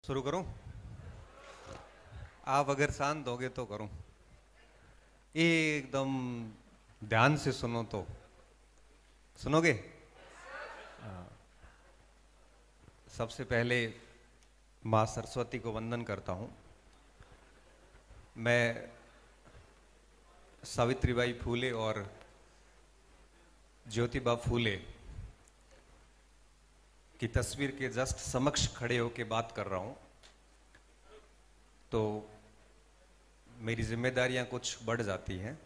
शुरू करूं? आप अगर शांत होगे तो करूं। एकदम ध्यान से सुनो तो सुनोगे। सबसे पहले माँ सरस्वती को वंदन करता हूं। मैं सावित्रीबाई फूले और ज्योतिबा फूले की तस्वीर के जस्ट समक्ष खड़े होकर बात कर रहा हूं, तो मेरी जिम्मेदारियां कुछ बढ़ जाती हैं।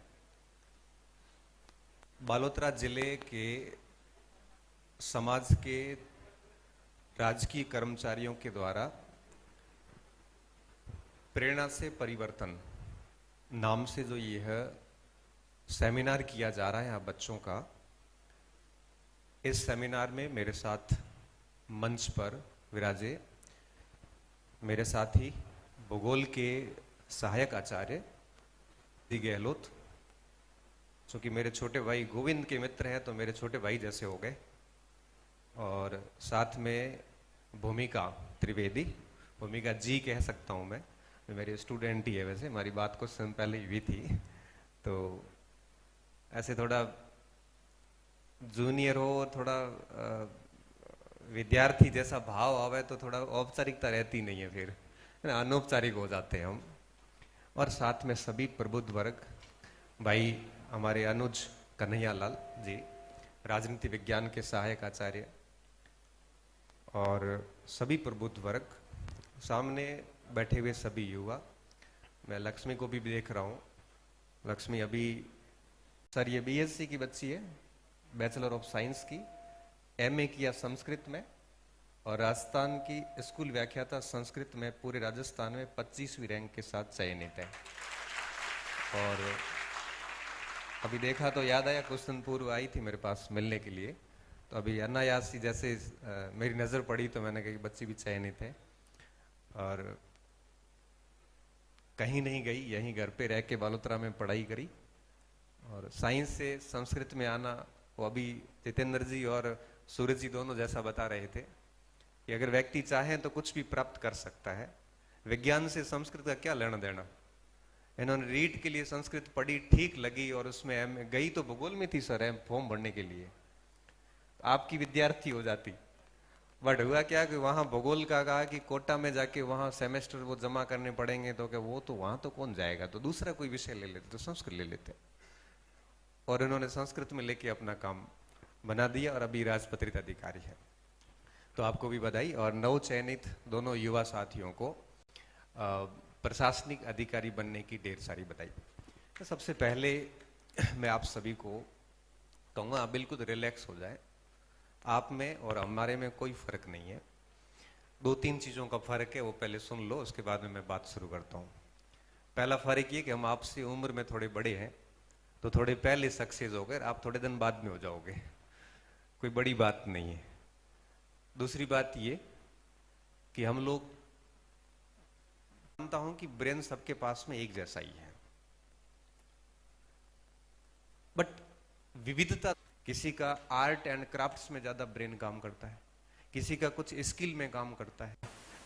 बालोतरा जिले के समाज के राजकीय कर्मचारियों के द्वारा प्रेरणा से परिवर्तन नाम से जो यह सेमिनार किया जा रहा है यहाँ बच्चों का, इस सेमिनार में मेरे साथ मंच पर विराजे मेरे साथी भूगोल के सहायक आचार्य दी गहलोत, जो कि मेरे छोटे भाई गोविंद के मित्र हैं, तो मेरे छोटे भाई जैसे हो गए। और साथ में भूमिका त्रिवेदी, भूमिका जी कह सकता हूँ मैं, मेरी स्टूडेंट ही है। वैसे हमारी बात कुछ समय पहले हुई थी, तो ऐसे थोड़ा जूनियर हो, थोड़ा विद्यार्थी जैसा भाव आवे तो थोड़ा औपचारिकता रहती नहीं है, फिर अनौपचारिक हो जाते हैं हम। और साथ में सभी प्रबुद्ध वर्ग, भाई हमारे अनुज कन्हैयालाल जी, राजनीति विज्ञान के सहायक आचार्य, और सभी प्रबुद्ध वर्ग, सामने बैठे हुए सभी युवा। मैं लक्ष्मी को भी देख रहा हूँ। लक्ष्मी अभी सर ये बीएससी की बच्ची है, बैचलर ऑफ साइंस की, एमए किया संस्कृत में, और राजस्थान की स्कूल व्याख्याता संस्कृत में पूरे राजस्थान में 25वीं रैंक के साथ चयनित है। और अभी देखा तो याद आया, कुछ दिन पूर्व आई थी मेरे पास मिलने के लिए, तो अभी अनायास ही जैसे मेरी नज़र पड़ी तो मैंने कहा कि बच्ची भी चयनित है। और कहीं नहीं गई, यहीं घर पे रह के बालोतरा में पढ़ाई करी, और साइंस से संस्कृत में आना, वो अभी जितेंद्र जी और सूरज जी दोनों जैसा बता रहे थे कि अगर व्यक्ति चाहे तो कुछ भी प्राप्त कर सकता है। विज्ञान से संस्कृत का क्या लेना देना। इन्होंने रीट के लिए संस्कृत पढ़ी, ठीक लगी, और उसमें गई तो भूगोल में थी सर फॉर्म भरने के लिए, आपकी विद्यार्थी हो जाती। बट हुआ क्या कि वहां भूगोल का कहा कि कोटा में जाके वहां सेमेस्टर वो जमा करने पड़ेंगे, तो क्या वो तो वहां तो कौन जाएगा, तो दूसरा कोई विषय ले लेते, तो संस्कृत ले लेते। और इन्होंने संस्कृत में लेके अपना काम बना दिया, और अभी राजपत्रित अधिकारी है। तो आपको भी बधाई, और नव चयनित दोनों युवा साथियों को प्रशासनिक अधिकारी बनने की ढेर सारी बधाई। तो सबसे पहले मैं आप सभी को कहूँगा, आप बिल्कुल रिलैक्स हो जाए। आप में और हमारे में कोई फर्क नहीं है, 2-3 चीज़ों का फर्क है, वो पहले सुन लो, उसके बाद में मैं बात शुरू करता हूँ। पहला फर्क ये कि हम आपसे उम्र में थोड़े बड़े हैं, तो थोड़े पहले सक्सेस हो गए, आप थोड़े दिन बाद में हो जाओगे, कोई बड़ी बात नहीं है। दूसरी बात ये कि हम लोग, मानता हूं कि ब्रेन सबके पास में एक जैसा ही है, बट विविधता, किसी का आर्ट एंड क्राफ्ट्स में ज्यादा ब्रेन काम करता है, किसी का कुछ स्किल में काम करता है,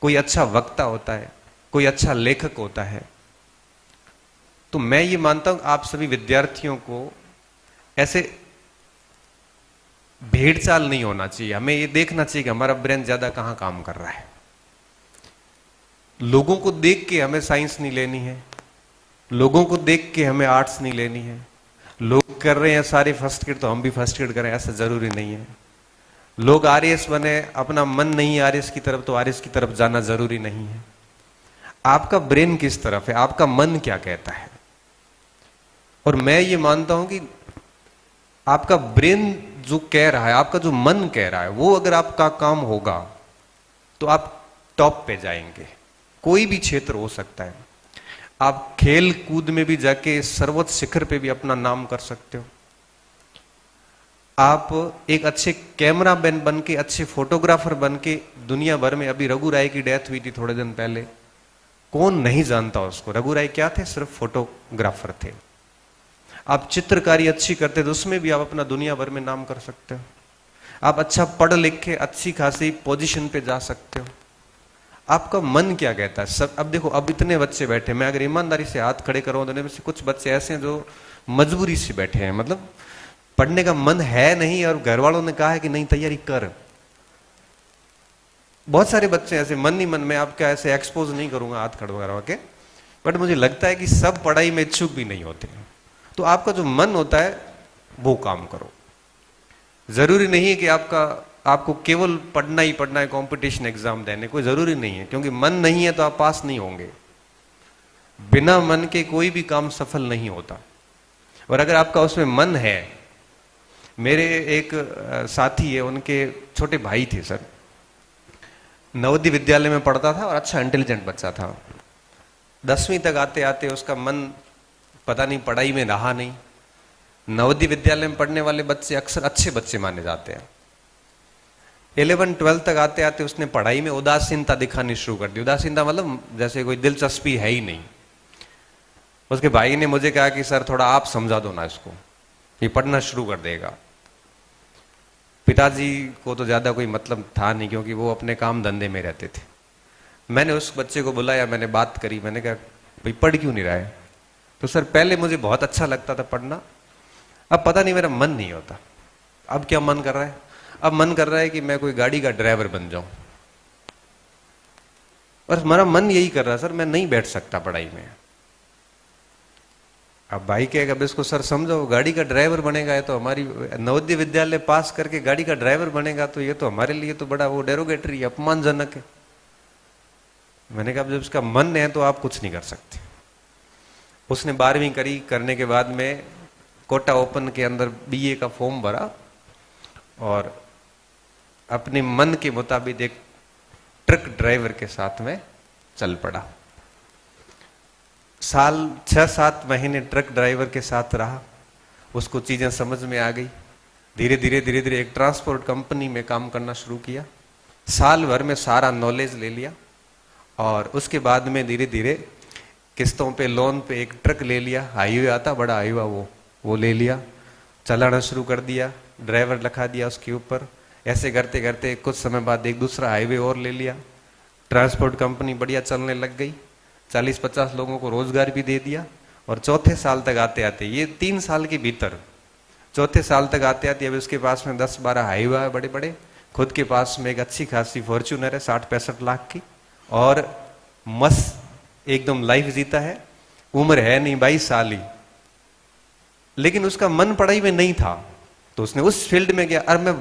कोई अच्छा वक्ता होता है, कोई अच्छा लेखक होता है। तो मैं ये मानता हूं आप सभी विद्यार्थियों को ऐसे भेड़चाल नहीं होना चाहिए। हमें ये देखना चाहिए कि हमारा ब्रेन ज्यादा कहां काम कर रहा है। लोगों को देख के हमें साइंस नहीं लेनी है, लोगों को देख के हमें आर्ट्स नहीं लेनी है। लोग कर रहे हैं सारे फर्स्ट ग्रेड तो हम भी फर्स्ट ग्रेड करें, ऐसा जरूरी नहीं है। लोग आरएएस बने, अपना मन नहीं आरएएस की तरफ, तो आरएएस की तरफ जाना जरूरी नहीं है। आपका ब्रेन किस तरफ है, आपका मन क्या कहता है। और मैं ये मानता हूं कि आपका ब्रेन जो कह रहा है, आपका जो मन कह रहा है, वो अगर आपका काम होगा तो आप टॉप पे जाएंगे। कोई भी क्षेत्र हो सकता है, आप खेल कूद में भी जाके सर्वोच्च शिखर पे भी अपना नाम कर सकते हो। आप एक अच्छे कैमरामैन बन के, अच्छे फोटोग्राफर बन के दुनिया भर में, अभी रघु राय की डेथ हुई थी थोड़े दिन पहले, कौन नहीं जानता उसको। रघु राय क्या थे, सिर्फ फोटोग्राफर थे। आप चित्रकारी अच्छी करते तो उसमें भी आप अपना दुनिया भर में नाम कर सकते हो। आप अच्छा पढ़ लिख के अच्छी खासी पोजीशन पे जा सकते हो। आपका मन क्या कहता है। सब अब देखो, अब इतने बच्चे बैठे, मैं अगर ईमानदारी से हाथ खड़े करूं तो इनमें से कुछ बच्चे ऐसे हैं जो मजबूरी से बैठे हैं, मतलब पढ़ने का मन है नहीं और घर वालों ने कहा है कि नहीं तैयारी कर। बहुत सारे बच्चे ऐसे मन ही मन में, आपका ऐसे एक्सपोज नहीं करूंगा हाथ खड़ा करवा के, बट मुझे लगता है कि सब पढ़ाई में इच्छुक भी नहीं होते। तो आपका जो मन होता है वो काम करो। जरूरी नहीं है कि आपको केवल पढ़ना ही पढ़ना है, कंपटीशन एग्जाम देने, कोई जरूरी नहीं है, क्योंकि मन नहीं है तो आप पास नहीं होंगे। बिना मन के कोई भी काम सफल नहीं होता। और अगर आपका उसमें मन है, मेरे एक साथी है, उनके छोटे भाई थे सर, नवोदय विद्यालय में पढ़ता था और अच्छा इंटेलिजेंट बच्चा था। 10वीं तक आते आते उसका मन पता नहीं पढ़ाई में रहा नहीं। नवोदय विद्यालय में पढ़ने वाले बच्चे अक्सर अच्छे बच्चे माने जाते हैं। 11-12 तक आते आते उसने पढ़ाई में उदासीनता दिखानी शुरू कर दी। उदासीनता मतलब जैसे कोई दिलचस्पी है ही नहीं। उसके भाई ने मुझे कहा कि सर थोड़ा आप समझा दो ना इसको, ये पढ़ना शुरू कर देगा। पिताजी को तो ज्यादा कोई मतलब था नहीं, क्योंकि वो अपने काम धंधे में रहते थे। मैंने उस बच्चे को बुलाया, मैंने बात करी, मैंने कहा भाई पढ़ क्यों नहीं रहा है? तो सर पहले मुझे बहुत अच्छा लगता था पढ़ना, अब पता नहीं मेरा मन नहीं होता। अब क्या मन कर रहा है? अब मन कर रहा है कि मैं कोई गाड़ी का ड्राइवर बन जाऊं। और हमारा मन यही कर रहा है सर, मैं नहीं बैठ सकता पढ़ाई में। अब भाई कहेगा अब इसको सर समझाओ, गाड़ी का ड्राइवर बनेगा, है तो हमारी नवोदय विद्यालय पास करके गाड़ी का ड्राइवर बनेगा, तो ये तो हमारे लिए तो बड़ा वो डेरोगेटरी, अपमानजनक है। मैंने कहा जब इसका मन है तो आप कुछ नहीं कर सकते। उसने 12वीं करी, करने के बाद में कोटा ओपन के अंदर बीए का फॉर्म भरा और अपने मन के मुताबिक एक ट्रक ड्राइवर के साथ में चल पड़ा। साल 6-7 महीने ट्रक ड्राइवर के साथ रहा, उसको चीजें समझ में आ गई। धीरे धीरे एक ट्रांसपोर्ट कंपनी में काम करना शुरू किया। साल भर में सारा नॉलेज ले लिया और उसके बाद में धीरे धीरे किस्तों पे, लोन पे एक ट्रक ले लिया। हाईवे आता, बड़ा हाईवा, वो ले लिया, चलाना शुरू कर दिया, ड्राइवर रखा दिया उसके ऊपर। ऐसे करते करते कुछ समय बाद एक दूसरा हाईवे और ले लिया। ट्रांसपोर्ट कंपनी बढ़िया चलने लग गई, 40-50 लोगों को रोजगार भी दे दिया। और चौथे साल तक आते आते, ये 3 साल के भीतर, चौथे साल तक आते आते अब उसके पास में 10-12 हाईवा है बड़े बड़े, खुद के पास में एक अच्छी खासी फॉर्च्यूनर है 60-65 लाख की, और मस्त एकदम लाइफ जीता है। उम्र है नहीं 22 साल ही, लेकिन उसका मन पढ़ाई में नहीं था, तो उसने उस फील्ड में गया। और मैं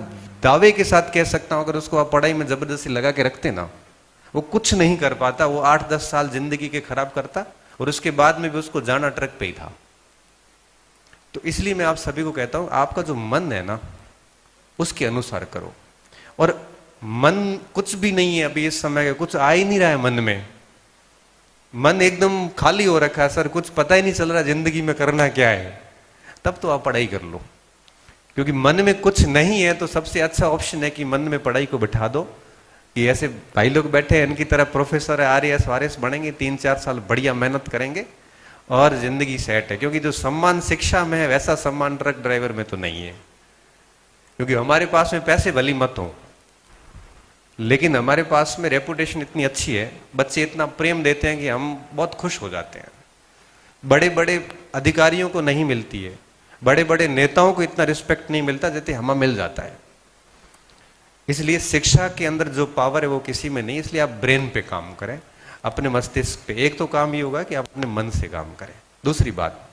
दावे के साथ कह सकता हूं, अगर उसको आप पढ़ाई में जबरदस्ती लगा के रखते ना, वो कुछ नहीं कर पाता। वो 8-10 साल जिंदगी के खराब करता और उसके बाद में भी उसको जाना ट्रक पे ही था। तो इसलिए मैं आप सभी को कहता हूं, आपका जो मन है ना, उसके अनुसार करो। और मन कुछ भी नहीं है अभी इस समय, कुछ आ ही नहीं रहा है मन में। मन एकदम खाली हो रखा है सर, कुछ पता ही नहीं चल रहा जिंदगी में करना क्या है। तब तो आप पढ़ाई कर लो, क्योंकि मन में कुछ नहीं है तो सबसे अच्छा ऑप्शन है कि मन में पढ़ाई को बिठा दो। कि ऐसे भाई लोग बैठे हैं, इनकी तरह प्रोफेसर है, RAS वारिस बनेंगे, 3-4 साल बढ़िया मेहनत करेंगे और जिंदगी सेट है। क्योंकि जो सम्मान शिक्षा में है वैसा सम्मान ट्रक ड्राइवर में तो नहीं है। क्योंकि हमारे पास में पैसे भली मत हो, लेकिन हमारे पास में रेपुटेशन इतनी अच्छी है, बच्चे इतना प्रेम देते हैं कि हम बहुत खुश हो जाते हैं। बड़े बड़े अधिकारियों को नहीं मिलती है, बड़े बड़े नेताओं को इतना रिस्पेक्ट नहीं मिलता जितने हमें मिल जाता है। इसलिए शिक्षा के अंदर जो पावर है वो किसी में नहीं। इसलिए आप ब्रेन पे काम करें, अपने मस्तिष्क पे। एक तो काम ये होगा कि आप अपने मन से काम करें। दूसरी बात,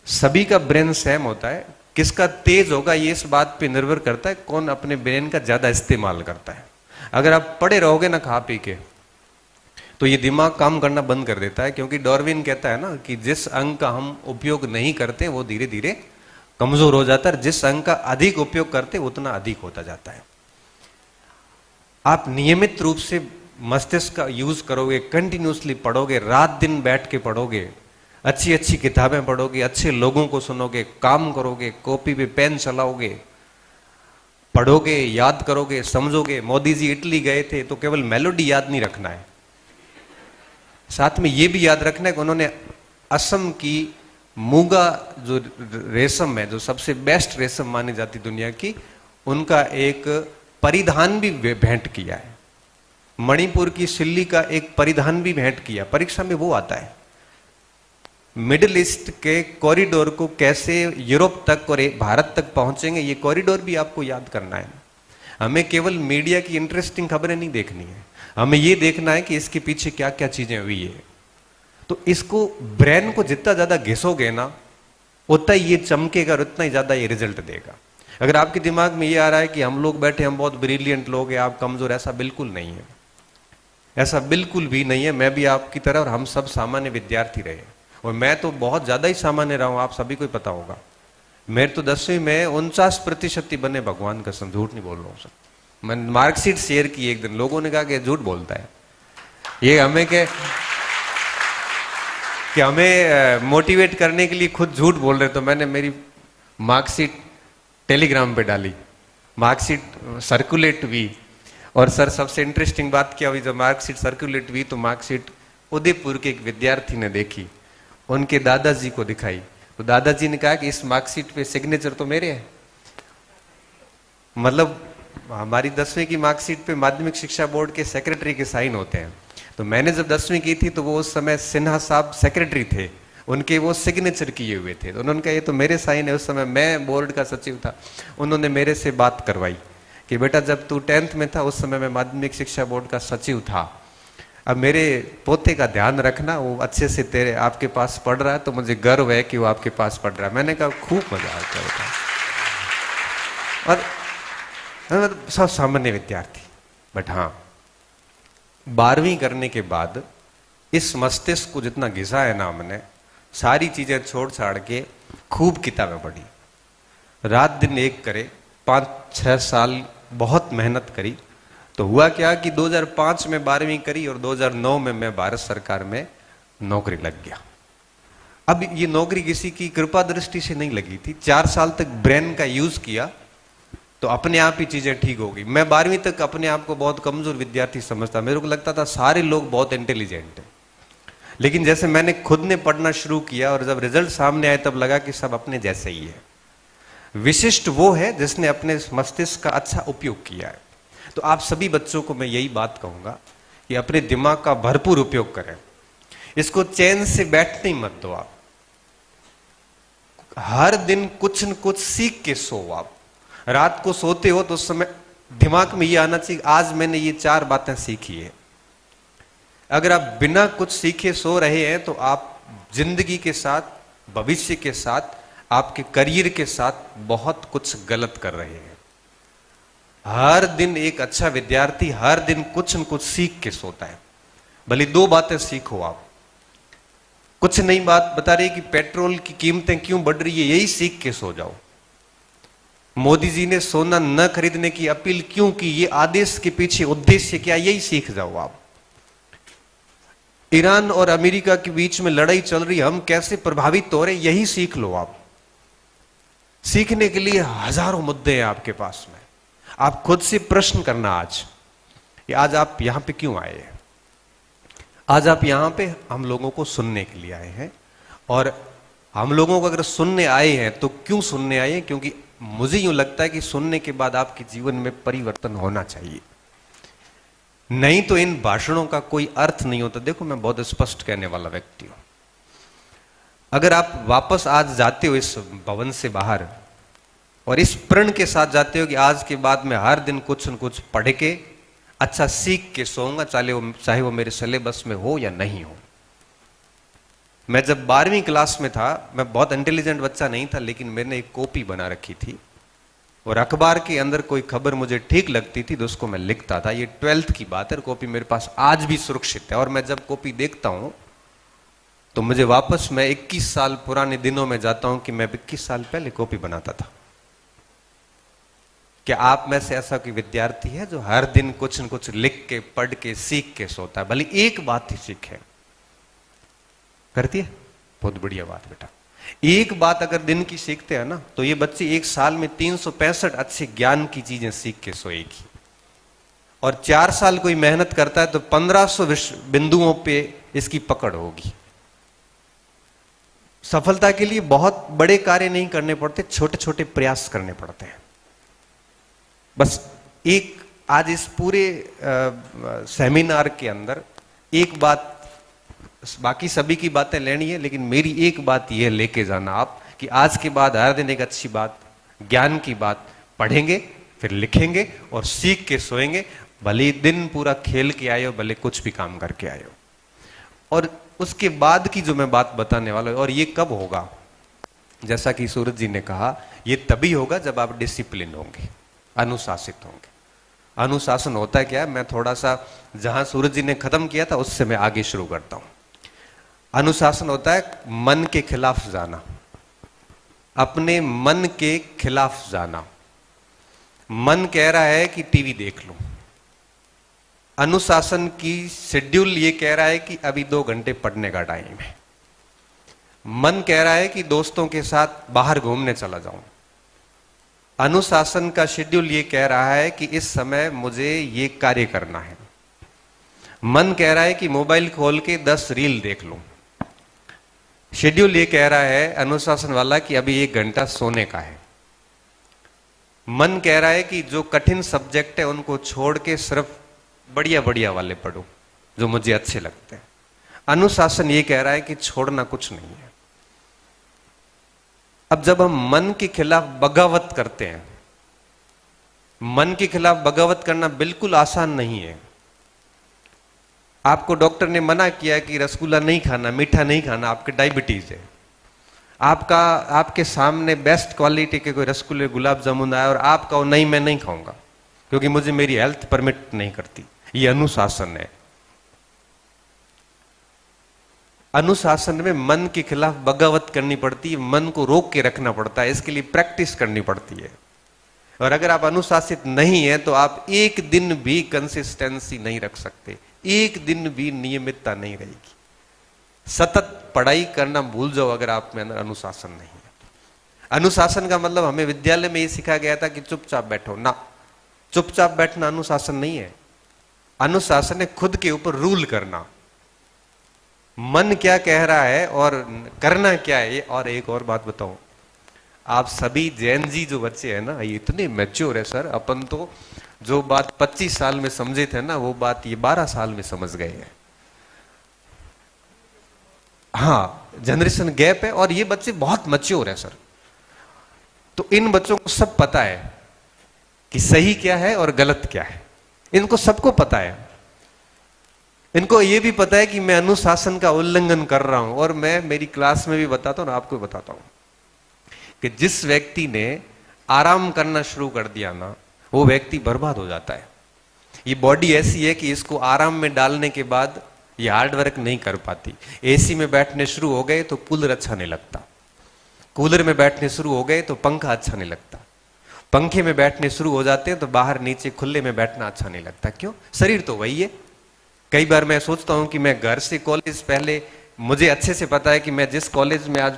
सभी का ब्रेन सेम होता है, किसका तेज होगा ये इस बात पे निर्भर करता है कौन अपने ब्रेन का ज्यादा इस्तेमाल करता है। अगर आप पड़े रहोगे ना खा पी के, तो ये दिमाग काम करना बंद कर देता है। क्योंकि डार्विन कहता है ना कि जिस अंग का हम उपयोग नहीं करते वो धीरे धीरे कमजोर हो जाता है, जिस अंग का अधिक उपयोग करते उतना अधिक होता जाता है। आप नियमित रूप से मस्तिष्क का यूज करोगे, कंटिन्यूसली पढ़ोगे, रात दिन बैठ के पढ़ोगे, अच्छी अच्छी किताबें पढ़ोगे, अच्छे लोगों को सुनोगे, काम करोगे, कॉपी पे पेन चलाओगे, पढ़ोगे, याद करोगे, समझोगे। मोदी जी इटली गए थे तो केवल मेलोडी याद नहीं रखना है, साथ में ये भी याद रखना है कि उन्होंने असम की मूंगा जो रेशम है, जो सबसे बेस्ट रेशम मानी जाती दुनिया की, उनका एक परिधान भी भेंट किया है। मणिपुर की सिल्ली का एक परिधान भी भेंट किया। परीक्षा में वो आता है, मिडिल ईस्ट के कॉरिडोर को कैसे यूरोप तक और भारत तक पहुंचेंगे, ये कॉरिडोर भी आपको याद करना है। हमें केवल मीडिया की इंटरेस्टिंग खबरें नहीं देखनी है, हमें ये देखना है कि इसके पीछे क्या क्या चीजें हुई है। तो इसको ब्रेन को जितना ज्यादा घिसोगे ना, उतना ही ये चमकेगा और उतना ही ज्यादा ये रिजल्ट देगा। अगर आपके दिमाग में ये आ रहा है कि हम लोग बैठे, हम बहुत ब्रिलियंट लोग हैं, आप कमजोर, ऐसा बिल्कुल नहीं है, ऐसा बिल्कुल भी नहीं है। मैं भी आपकी तरह और हम सब सामान्य विद्यार्थी रहे, और मैं तो बहुत ज्यादा ही सामान्य रहा हूं, आप सभी को ही पता होगा। मेरे तो 10वीं में 49% ही बने, भगवान कसम, झूठ नहीं बोल रहा हूं सर। मैंने मार्कशीट शेयर की एक दिन, लोगों ने कहा कि झूठ बोलता है ये, हमें कि हमें मोटिवेट करने के लिए खुद झूठ बोल रहे। तो मैंने मेरी मार्कशीट टेलीग्राम पे डाली, मार्कशीट सर्कुलेट हुई। और सर सबसे इंटरेस्टिंग बात क्या हुई, जब मार्कशीट सर्कुलेट हुई तो मार्कशीट उदयपुर के एक विद्यार्थी ने देखी, उनके दादाजी को दिखाई। तो दादाजी ने कहा कि इस मार्कशीट पे सिग्नेचर तो मेरे है। मतलब हमारी 10वीं की मार्कशीट पे माध्यमिक शिक्षा बोर्ड के सेक्रेटरी के साइन होते हैं। तो मैंने जब 10वीं की थी तो वो उस समय सिन्हा साहब सेक्रेटरी थे, उनके वो सिग्नेचर किए हुए थे। तो उन्होंने कहा ये तो मेरे साइन है। उस समय मैं बोर्ड का सचिव था, उन्होंने मेरे से बात करवाई कि बेटा जब तू 10th में था उस समय मैं माध्यमिक शिक्षा बोर्ड का सचिव था, अब मेरे पोते का ध्यान रखना, वो अच्छे से तेरे आपके पास पढ़ रहा है, तो मुझे गर्व है कि वो आपके पास पढ़ रहा है। मैंने कहा खूब मजा आता है। और सब सामान्य विद्यार्थी, बट हाँ 12वीं करने के बाद इस मस्तिष्क को जितना घिसा है ना हमने, सारी चीजें छोड़ छाड़ के खूब किताबें पढ़ी, रात दिन एक करे, 5-6 साल बहुत मेहनत करी। तो हुआ क्या कि 2005 में 12वीं करी और 2009 में मैं भारत सरकार में नौकरी लग गया। अब ये नौकरी किसी की कृपा दृष्टि से नहीं लगी थी, 4 साल तक ब्रेन का यूज किया तो अपने आप ही चीजें ठीक हो गई। मैं 12वीं तक अपने आप को बहुत कमजोर विद्यार्थी समझता, मेरे को लगता था सारे लोग बहुत इंटेलिजेंट हैं। लेकिन जैसे मैंने खुद ने पढ़ना शुरू किया और जब रिजल्ट सामने आए तब लगा कि सब अपने जैसे ही है। विशिष्ट वो है जिसने अपने मस्तिष्क का अच्छा उपयोग किया है। तो आप सभी बच्चों को मैं यही बात कहूंगा कि अपने दिमाग का भरपूर उपयोग करें, इसको चैन से बैठने ही मत दो। आप हर दिन कुछ न कुछ सीख के सो। आप रात को सोते हो तो उस समय दिमाग में ये आना चाहिए आज मैंने ये 4 बातें सीखी है। अगर आप बिना कुछ सीखे सो रहे हैं तो आप जिंदगी के साथ, भविष्य के साथ, आपके करियर के साथ बहुत कुछ गलत कर रहे हैं। हर दिन एक अच्छा विद्यार्थी हर दिन कुछ न कुछ सीख के सोता है। भले 2 बातें सीखो। आप कुछ नई बात बता रही कि पेट्रोल की कीमतें क्यों बढ़ रही है, यही सीख के सो जाओ। मोदी जी ने सोना न खरीदने की अपील क्यों की, ये आदेश के पीछे उद्देश्य क्या, यही सीख जाओ। आप ईरान और अमेरिका के बीच में लड़ाई चल रही, हम कैसे प्रभावित हो रहे, यही सीख लो। आप सीखने के लिए हजारों मुद्दे हैं आपके पास में। आप खुद से प्रश्न करना आज आप यहां पे क्यों आए हैं। आज आप यहां पे हम लोगों को सुनने के लिए आए हैं, और हम लोगों को अगर सुनने आए हैं तो क्यों सुनने आए हैं, क्योंकि मुझे यूं लगता है कि सुनने के बाद आपके जीवन में परिवर्तन होना चाहिए, नहीं तो इन भाषणों का कोई अर्थ नहीं होता। देखो मैं बहुत स्पष्ट कहने वाला व्यक्ति हूं। अगर आप वापस आज जाते हो इस भवन से बाहर और इस प्रण के साथ जाते हो कि आज के बाद मैं हर दिन कुछ न कुछ पढ़ के अच्छा सीख के सोऊंगा, चाहे वो मेरे सिलेबस में हो या नहीं हो। मैं जब 12वीं क्लास में था, मैं बहुत इंटेलिजेंट बच्चा नहीं था, लेकिन मैंने एक कॉपी बना रखी थी और अखबार के अंदर कोई खबर मुझे ठीक लगती थी तो उसको मैं लिखता था। ये 12th की बात है, कॉपी मेरे पास आज भी सुरक्षित है। और मैं जब कॉपी देखता हूं तो मुझे वापस मैं 21 साल पुराने दिनों में जाता हूं कि मैं 21 साल पहले कॉपी बनाता था। क्या आप में से ऐसा कोई विद्यार्थी है जो हर दिन कुछ न कुछ लिख के, पढ़ के, सीख के सोता है, भले एक बात ही सीखे? करती है? बहुत बढ़िया बात बेटा। एक बात अगर दिन की सीखते हैं ना तो ये बच्चे एक साल में 365 अच्छे ज्ञान की चीजें सीख के सोएगी। और 4 साल कोई मेहनत करता है तो 1500 बिंदुओं पे इसकी पकड़ होगी। सफलता के लिए बहुत बड़े कार्य नहीं करने पड़ते, छोटे छोटे प्रयास करने पड़ते हैं। बस एक आज इस पूरे सेमिनार के अंदर एक बात, बाकी सभी की बातें लेनी है, लेकिन मेरी एक बात यह लेके जाना आप कि आज के बाद हर दिन एक अच्छी बात, ज्ञान की बात पढ़ेंगे, फिर लिखेंगे और सीख के सोएंगे। भले दिन पूरा खेल के आए हो, भले कुछ भी काम करके आए हो। और उसके बाद की जो मैं बात बताने वाला हूं, और ये कब होगा, जैसा कि सूरज जी ने कहा, ये तभी होगा जब आप डिसिप्लिन होंगे, अनुशासित होंगे। अनुशासन होता है क्या है, मैं थोड़ा सा जहां सूरज जी ने खत्म किया था उससे मैं आगे शुरू करता हूं। अनुशासन होता है मन के खिलाफ जाना, अपने मन के खिलाफ जाना। मन कह रहा है कि टीवी देख लो, अनुशासन की शेड्यूल ये कह रहा है कि अभी 2 घंटे पढ़ने का टाइम है। मन कह रहा है कि दोस्तों के साथ बाहर घूमने चला जाऊं। अनुशासन का शेड्यूल ये कह रहा है कि इस समय मुझे ये कार्य करना है। मन कह रहा है कि मोबाइल खोल के 10 रील देख लूं। शेड्यूल ये कह रहा है अनुशासन वाला कि अभी 1 घंटा सोने का है। मन कह रहा है कि जो कठिन सब्जेक्ट है उनको छोड़ के सिर्फ बढ़िया बढ़िया वाले पढ़ो जो मुझे अच्छे लगते हैं। अनुशासन ये कह रहा है कि छोड़ना कुछ नहीं है। अब जब हम मन के खिलाफ बगावत करते हैं, मन के खिलाफ बगावत करना बिल्कुल आसान नहीं है। आपको डॉक्टर ने मना किया कि रसगुल्ला नहीं खाना, मीठा नहीं खाना, आपके डायबिटीज है। आपके सामने बेस्ट क्वालिटी के कोई रसगुल्ले गुलाब जामुन आया और आप कहो नहीं मैं नहीं खाऊंगा क्योंकि मुझे मेरी हेल्थ परमिट नहीं करती। ये अनुशासन है। अनुशासन में मन के खिलाफ बगावत करनी पड़ती है, मन को रोक के रखना पड़ता है, इसके लिए प्रैक्टिस करनी पड़ती है। और अगर आप अनुशासित नहीं है तो आप एक दिन भी कंसिस्टेंसी नहीं रख सकते, एक दिन भी नियमितता नहीं रहेगी। सतत पढ़ाई करना भूल जाओ अगर आप में अंदर अनुशासन नहीं है। अनुशासन का मतलब हमें विद्यालय में ये सिखाया गया था कि चुपचाप बैठो ना, चुपचाप बैठना अनुशासन नहीं है। अनुशासन है खुद के ऊपर रूल करना, मन क्या कह रहा है और करना क्या है। और एक और बात बताऊं, आप सभी जैन जी जो बच्चे हैं ना, ये इतने मैच्योर है सर। अपन तो जो बात 25 साल में समझे थे ना, वो बात ये 12 साल में समझ गए हैं। हाँ, जनरेशन गैप है और ये बच्चे बहुत मैच्योर है सर। तो इन बच्चों को सब पता है कि सही क्या है और गलत क्या है, इनको सबको पता है। इनको ये भी पता है कि मैं अनुशासन का उल्लंघन कर रहा हूं। और मैं मेरी क्लास में भी बताता हूं, आपको बताता हूं कि जिस व्यक्ति ने आराम करना शुरू कर दिया ना, वो व्यक्ति बर्बाद हो जाता है। ये बॉडी ऐसी है कि इसको आराम में डालने के बाद ये हार्ड वर्क नहीं कर पाती। एसी में बैठने शुरू हो गए तो कूलर अच्छा नहीं लगता, कूलर में बैठने शुरू हो गए तो पंखा अच्छा नहीं लगता, पंखे में बैठने शुरू हो जाते हैं तो बाहर नीचे खुले में बैठना अच्छा नहीं लगता। क्यों? शरीर तो वही है। कई बार मैं सोचता हूं कि मैं घर से कॉलेज, पहले मुझे अच्छे से पता है कि मैं जिस कॉलेज में आज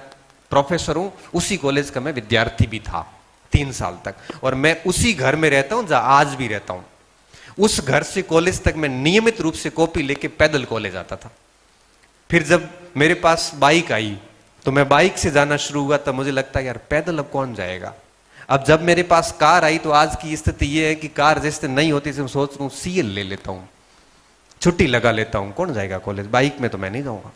प्रोफेसर हूं उसी कॉलेज का मैं विद्यार्थी भी था 3 साल तक, और मैं उसी घर में रहता हूं जहां आज भी रहता हूं। उस घर से कॉलेज तक मैं नियमित रूप से कॉपी लेके पैदल कॉलेज आता था। फिर जब मेरे पास बाइक आई तो मैं बाइक से जाना शुरू हुआ, तब मुझे लगता है यार पैदल अब कौन जाएगा। अब जब मेरे पास कार आई तो आज की स्थिति यह है कि कार जैसे नहीं होती, मैं सोच रहा हूं सीएल ले लेता हूं, छुट्टी लगा लेता हूं, कौन जाएगा कॉलेज, बाइक में तो मैं नहीं जाऊंगा।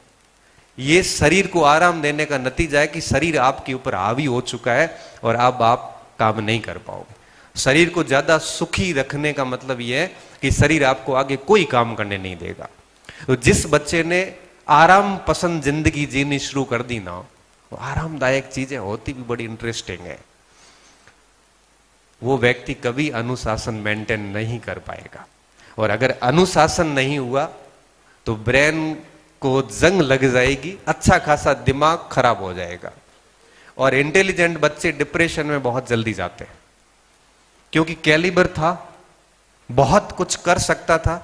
ये शरीर को आराम देने का नतीजा है कि शरीर आपके ऊपर हावी हो चुका है और अब आप काम नहीं कर पाओगे। शरीर को ज्यादा सुखी रखने का मतलब यह है कि शरीर आपको आगे कोई काम करने नहीं देगा। तो जिस बच्चे ने आराम पसंद जिंदगी जीनी शुरू कर दी ना, वो आरामदायक चीजें होती भी बड़ी इंटरेस्टिंग है, वो व्यक्ति कभी अनुशासन मेंटेन नहीं कर पाएगा। और अगर अनुशासन नहीं हुआ तो ब्रेन को जंग लग जाएगी, अच्छा खासा दिमाग खराब हो जाएगा। और इंटेलिजेंट बच्चे डिप्रेशन में बहुत जल्दी जाते हैं क्योंकि कैलिबर था, बहुत कुछ कर सकता था,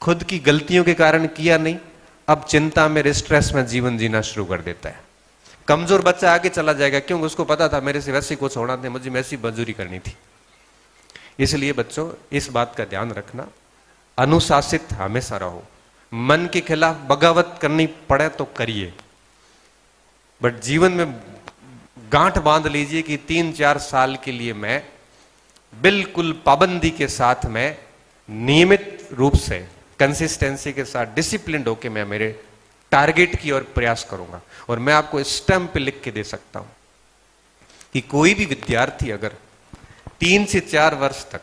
खुद की गलतियों के कारण किया नहीं, अब चिंता में, स्ट्रेस में जीवन जीना शुरू कर देता है। कमजोर बच्चा आगे चला जाएगा क्योंकि उसको पता था मेरे से वैसे कुछ होना था, मुझे वैसी मजदूरी करनी थी। इसलिए बच्चों इस बात का ध्यान रखना, अनुशासित हमेशा रहो। मन के खिलाफ बगावत करनी पड़े तो करिए, बट जीवन में गांठ बांध लीजिए कि 3-4 साल के लिए मैं बिल्कुल पाबंदी के साथ मैं नियमित रूप से कंसिस्टेंसी के साथ डिसिप्लिन होके मैं मेरे टारगेट की ओर प्रयास करूंगा। और मैं आपको स्टैम्प पे लिख के दे सकता हूं कि कोई भी विद्यार्थी अगर 3 से 4 वर्ष तक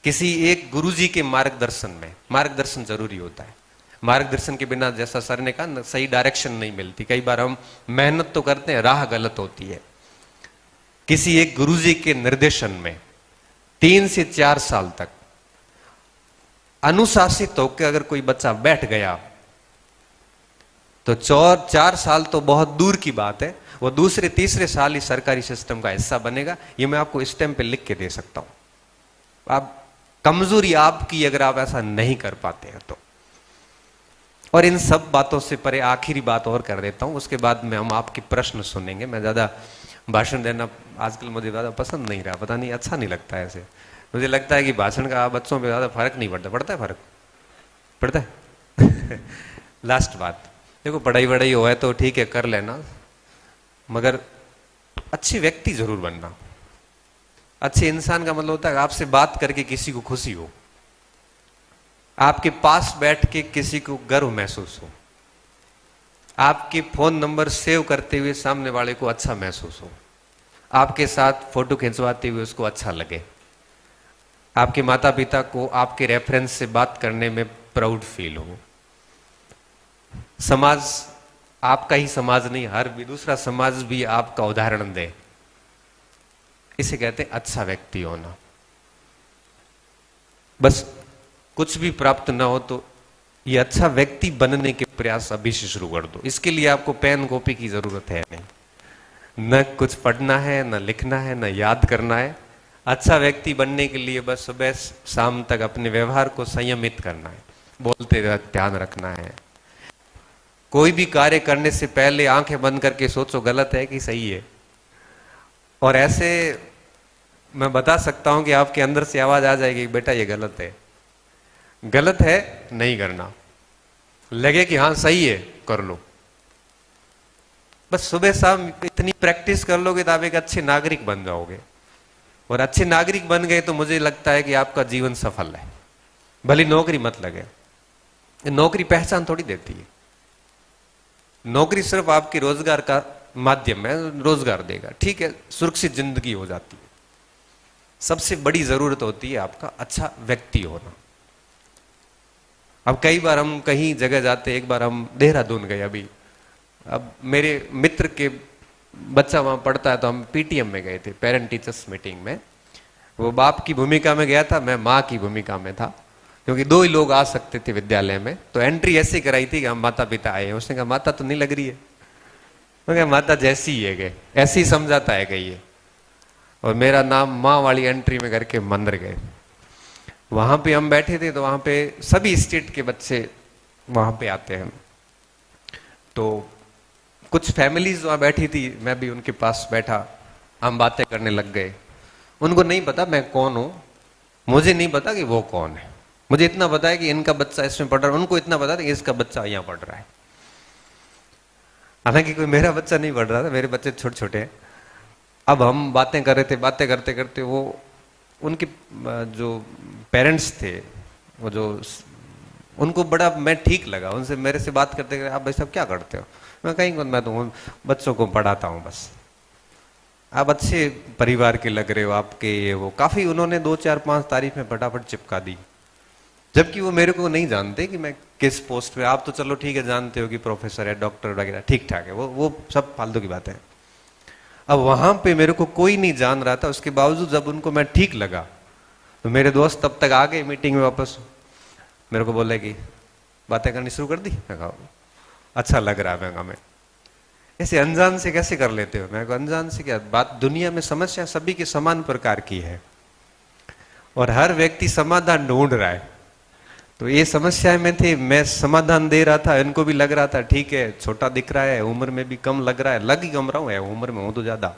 किसी एक गुरुजी के मार्गदर्शन में, मार्गदर्शन जरूरी होता है, मार्गदर्शन के बिना जैसा सर ने कहा सही डायरेक्शन नहीं मिलती। कई बार हम मेहनत तो करते हैं, राह गलत होती है। किसी एक गुरुजी के निर्देशन में 3 से 4 साल तक अनुशासित होकर अगर कोई बच्चा बैठ गया तो 4 साल तो बहुत दूर की बात है, वो दूसरे तीसरे साल ही सरकारी सिस्टम का हिस्सा बनेगा। ये मैं आपको इस टाइम पे लिख के दे सकता हूं। आप कमजोरी आपकी अगर आप ऐसा नहीं कर पाते हैं तो। और इन सब बातों से परे आखिरी बात और कर देता हूं, उसके बाद में हम आपके प्रश्न सुनेंगे। मैं ज्यादा भाषण देना आजकल मुझे ज्यादा पसंद नहीं रहा, पता नहीं, अच्छा नहीं लगता है ऐसे। मुझे लगता है कि भाषण का बच्चों पे ज्यादा फर्क नहीं पड़ता। पड़ता है फर्क? पड़ता है? लास्ट बात, देखो पढ़ाई वढ़ाई हो है तो ठीक है कर लेना, मगर अच्छे व्यक्ति जरूर बनना। अच्छे इंसान का मतलब होता है आपसे बात करके किसी को खुशी हो, आपके पास बैठ के किसी को गर्व महसूस हो, आपके फोन नंबर सेव करते हुए सामने वाले को अच्छा महसूस हो, आपके साथ फोटो खिंचवाते हुए उसको अच्छा लगे, आपके माता पिता को आपके रेफरेंस से बात करने में प्राउड फील हो। समाज आपका ही समाज नहीं, हर भी दूसरा समाज भी आपका उदाहरण दे। इसे कहते हैं अच्छा व्यक्ति होना। बस कुछ भी प्राप्त ना हो तो ये अच्छा व्यक्ति बनने के प्रयास अभी से शुरू कर दो। इसके लिए आपको पेन कॉपी की जरूरत है नहीं, न कुछ पढ़ना है, न लिखना है, न याद करना है। अच्छा व्यक्ति बनने के लिए बस सुबह शाम तक अपने व्यवहार को संयमित करना है, बोलते वक्त ध्यान रखना है। कोई भी कार्य करने से पहले आंखें बंद करके सोचो गलत है कि सही है। और ऐसे मैं बता सकता हूं कि आपके अंदर से आवाज आ जाएगी बेटा ये गलत है, गलत है नहीं करना। लगे कि हाँ सही है कर लो। बस सुबह शाम इतनी प्रैक्टिस कर लोगे तो आप एक अच्छे नागरिक बन जाओगे। और अच्छे नागरिक बन गए तो मुझे लगता है कि आपका जीवन सफल है। भले नौकरी मत लगे, नौकरी पहचान थोड़ी देती है। नौकरी सिर्फ आपके रोजगार का माध्यम है, रोजगार देगा, ठीक है, सुरक्षित जिंदगी हो जाती है। सबसे बड़ी जरूरत होती है आपका अच्छा व्यक्ति होना। अब कई बार हम कहीं जगह जाते, एक बार हम देहरादून गए अभी, अब मेरे मित्र के बच्चा वहां पढ़ता है तो हम पीटीएम में गए थे, पेरेंट टीचर्स मीटिंग में। वो बाप की भूमिका में गया था, मैं माँ की भूमिका में था, क्योंकि 2 ही लोग आ सकते थे विद्यालय में। तो एंट्री ऐसी कराई थी कि हम माता पिता आए हैं। उसने कहा माता तो नहीं लग रही है, मैं कहा माता जैसी ही है गए, ऐसी समझाता है गई है। और मेरा नाम माँ वाली एंट्री में करके मंदिर गए। वहां पे हम बैठे थे तो वहां पे सभी स्टेट के बच्चे वहां पे आते हैं। तो कुछ फैमिलीज वहां बैठी थी, मैं भी उनके पास बैठा, हम बातें करने लग गए। उनको नहीं पता मैं कौन हूं, मुझे नहीं पता कि वो कौन है। मुझे इतना पता है कि इनका बच्चा इसमें पढ़ रहा है, उनको इतना पता था कि इसका बच्चा यहाँ पढ़ रहा है। हालांकि कोई मेरा बच्चा नहीं पढ़ रहा था, मेरे बच्चे छोटे छोटे हैं। अब हम बातें कर रहे थे, बातें करते करते वो उनके जो पेरेंट्स थे, वो जो उनको बड़ा मैं ठीक लगा, उनसे मेरे से बात करते करते आप भाई साहब क्या करते हो? मैं कहीं मैं तो बच्चों को पढ़ाता हूँ बस। आप अच्छे परिवार के लग रहे हो, आपके ये वो काफी उन्होंने 2 4 5 तारीखें फटाफट चिपका दी, जबकि वो मेरे को नहीं जानते कि मैं किस पोस्ट पे। आप तो चलो ठीक है जानते हो कि प्रोफेसर है, डॉक्टर वगैरह, ठीक ठाक है, वो सब फालतू की बात है। अब वहां पे मेरे को कोई नहीं जान रहा था, उसके बावजूद जब उनको मैं ठीक लगा तो मेरे दोस्त तब तक आ गए मीटिंग में वापस, मेरे को बोले कि बातें करनी शुरू कर दी। मैं कहा अच्छा लग रहा है। मैं कहा मैं ऐसे अनजान से कैसे कर लेते हो? मैं कहा अनजान से क्या बात, दुनिया में समस्या सभी की समान प्रकार की है और हर व्यक्ति समाधान ढूंढ रहा है। तो ये समस्या में थे, मैं समाधान दे रहा था, इनको भी लग रहा था ठीक है छोटा दिख रहा है, उम्र में भी कम लग रहा है, लग ही कम रहा हूं, उम्र में हूं तो ज्यादा।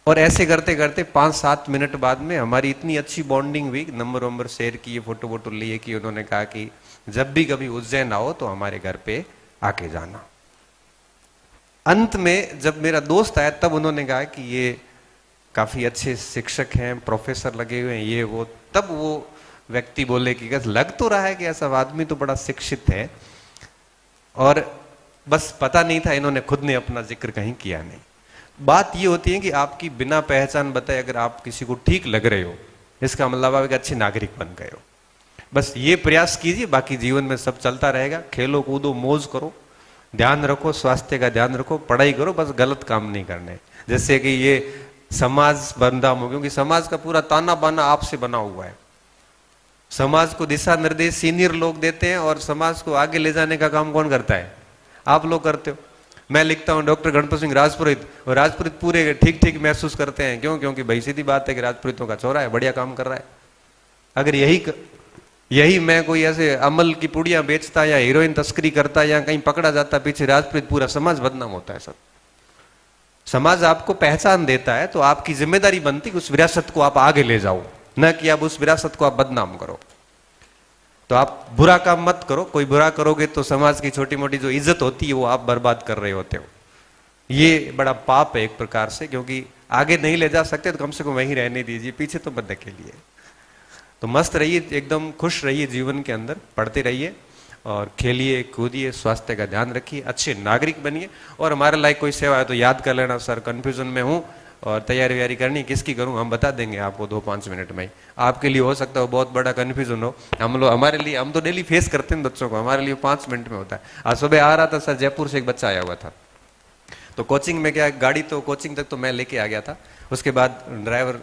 और ऐसे करते करते 5-7 मिनट बाद में हमारी इतनी अच्छी बॉन्डिंग हुई, नंबर वंबर शेयर किए, फोटो वोटो लिए, कि उन्होंने कहा कि जब भी कभी उज्जैन आओ तो हमारे घर पे आके जाना। अंत में जब मेरा दोस्त आया तब उन्होंने कहा कि ये काफी अच्छे शिक्षक हैं, प्रोफेसर लगे हुए हैं, ये वो। तब वो व्यक्ति बोले कि लग तो रहा है कि ऐसा आदमी तो बड़ा शिक्षित है, और बस पता नहीं था, इन्होंने खुद ने अपना जिक्र कहीं किया नहीं। बात ये होती है कि आपकी बिना पहचान बताए अगर आप किसी को ठीक लग रहे हो, इसका मतलब आप एक अच्छे नागरिक बन गए हो। बस ये प्रयास कीजिए, बाकी जीवन में सब चलता रहेगा। खेलो कूदो मौज करो, ध्यान रखो, स्वास्थ्य का ध्यान रखो, पढ़ाई करो, बस गलत काम नहीं करने। जैसे कि ये समाज बदनाम हो, क्योंकि समाज का पूरा ताना बाना आपसे बना हुआ है। समाज को दिशा निर्देश सीनियर लोग देते हैं, और समाज को आगे ले जाने का काम कौन करता है? आप लोग करते हो। मैं लिखता हूं डॉक्टर गणपत सिंह राजपुरोहित, और राजपुरोहित पूरे ठीक ठीक महसूस करते हैं। क्यों? क्योंकि भाई सीधी बात है कि राजपुरोहितों का छोरा है, बढ़िया काम कर रहा है। अगर यही मैं कोई ऐसे अमल की पुड़ियां बेचता या हीरोइन तस्करी करता या कहीं पकड़ा जाता पीछे राजपुरोहित, पूरा समाज बदनाम होता है। सब समाज आपको पहचान देता है, तो आपकी जिम्मेदारी बनती है उस विरासत को आप आगे ले जाओ, न कि आप उस विरासत को आप बदनाम करो। तो आप बुरा काम मत करो। कोई बुरा करोगे तो समाज की छोटी मोटी जो इज्जत होती है वो आप बर्बाद कर रहे होते हो। ये बड़ा पाप है एक प्रकार से, क्योंकि आगे नहीं ले जा सकते तो कम से कम वहीं रहने दीजिए, पीछे तो मत धकेलिए। तो मस्त रहिए, एकदम खुश रहिए जीवन के अंदर, पढ़ते रहिए और खेलिए कूदिए, स्वास्थ्य का ध्यान रखिए, अच्छे नागरिक बनिए। और हमारे लायक कोई सेवा है तो याद कर लेना, सर कंफ्यूजन में हूँ और तैयारी व्यारी करनी, किसकी करूं हम बता देंगे आपको 2-5 मिनट में ही। आपके लिए हो सकता है बहुत बड़ा कंफ्यूजन हो, हमारे लिए, हम तो डेली फेस करते हैं बच्चों को, हमारे लिए 5 मिनट में होता है। आज सुबह आ रहा था सर, जयपुर से एक बच्चा आया हुआ था, तो कोचिंग में क्या, गाड़ी तो कोचिंग तक तो मैं लेके आ गया था, उसके बाद ड्राइवर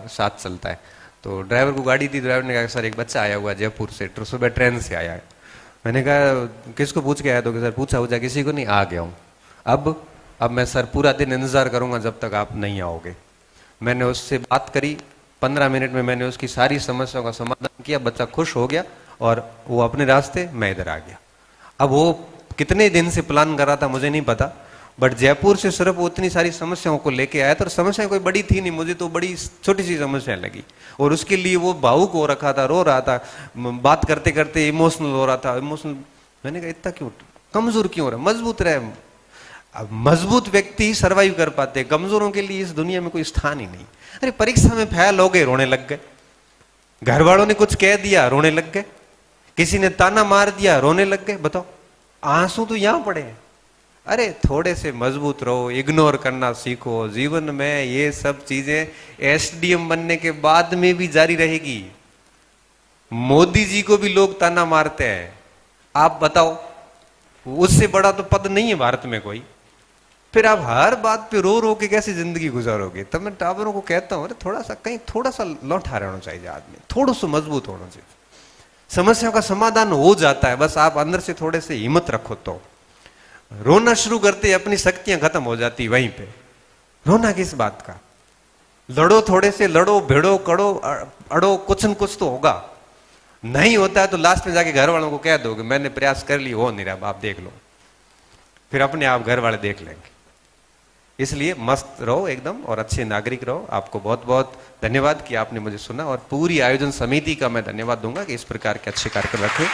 साथ चलता है। तो ड्राइवर को गाड़ी दी, ड्राइवर ने कहा सर एक बच्चा आया हुआ जयपुर से, सुबह ट्रेन से आया है। मैंने कहा किसको पूछ के आया? तो सर पूछा उछा किसी को नहीं, आ गया हूँ। अब मैं सर पूरा दिन इंतजार करूंगा जब तक आप नहीं आओगे। मैंने उससे बात करी, 15 मिनट में मैंने उसकी सारी समस्याओं का समाधान किया, बच्चा खुश हो गया और वो अपने रास्ते, मैं इधर आ गया। अब वो कितने दिन से प्लान कर रहा था मुझे नहीं पता, बट जयपुर से सिर्फ वो इतनी सारी समस्याओं को लेके आया था, और समस्याएं कोई बड़ी थी नहीं, मुझे तो बड़ी छोटी सी समस्या लगी, और उसके लिए वो भावुक हो रखा था, रो रहा था, बात करते करते इमोशनल हो रहा था। इमोशनल, मैंने कहा इतना क्यों, कमजोर क्यों हो रहा, मजबूत रहे। अब मजबूत व्यक्ति सर्वाइव कर पाते, कमजोरों के लिए इस दुनिया में कोई स्थान ही नहीं। अरे परीक्षा में फेल हो गए, रोने लग गए, घर वालों ने कुछ कह दिया, रोने लग गए, किसी ने ताना मार दिया, रोने लग गए। बताओ, आंसू तो यहां पड़े हैं। अरे थोड़े से मजबूत रहो, इग्नोर करना सीखो। जीवन में ये सब चीजें एसडीएम बनने के बाद में भी जारी रहेगी। मोदी जी को भी लोग ताना मारते हैं, आप बताओ, उससे बड़ा तो पद नहीं है भारत में कोई। फिर आप हर बात पे रो रो के कैसी जिंदगी गुजारोगे? तब मैं टावरों को कहता हूं, अरे थोड़ा सा लौटा रहना चाहिए आदमी, थोड़ा सा मजबूत होना चाहिए, समस्याओं का समाधान हो जाता है। बस आप अंदर से थोड़े से हिम्मत रखो। तो रोना शुरू करते अपनी शक्तियां खत्म हो जाती वहीं पे। रोना किस बात का? लड़ो, थोड़े से लड़ो, भिड़ो, कड़ो, अड़ो, कुछ न कुछ तो होगा। नहीं होता है तो लास्ट में जाके घर वालों को कह दो कि मैंने प्रयास कर ली, हो नहीं रहा, आप देख लो। फिर अपने आप घर वाले देख लेंगे। इसलिए मस्त रहो एकदम और अच्छे नागरिक रहो। आपको बहुत बहुत धन्यवाद कि आपने मुझे सुना, और पूरी आयोजन समिति का मैं धन्यवाद दूंगा कि इस प्रकार के अच्छे कार्यक्रम रखे।